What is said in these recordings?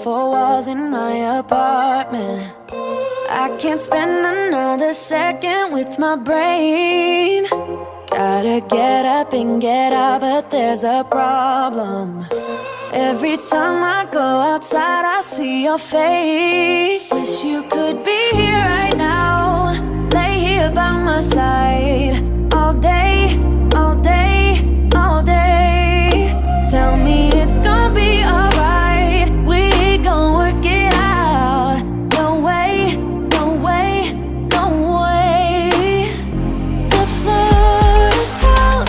four walls in my apartment. I can't spend another second with my brain. Gotta get up and get out, but there's a problem. Every time I go outside, I see your face. Wish you could be here right now, lay here by my side, all day, all day, all day. Tell me it's gonna be alright, we gon' work it out. No way, no way, no way. The floor is cold,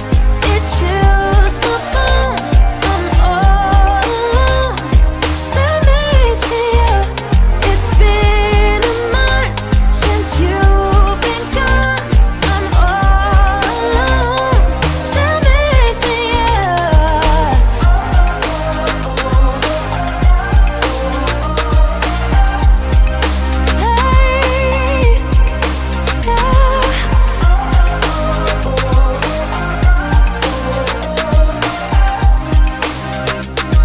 it chills my bones. I'm all alone, still missing you. It's been a month since you've been gone. I'm all alone, still missing you. Hey,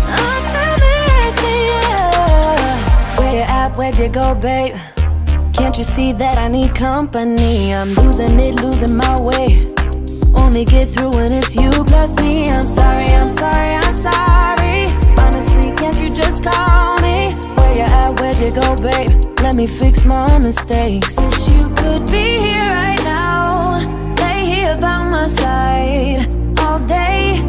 I'm still missing you. Where you at? Where'd you go, babe? Can't you see that I need company? I'm losing it, losing my way. Only get through when it's you plus me. I'm sorry, I'm sorry, I'm sorry. Honestly, can't you just call me? Where you at? Where'd you go, babe? Let me fix my mistakes. Wish you could be here right now, lay here by my side, all day,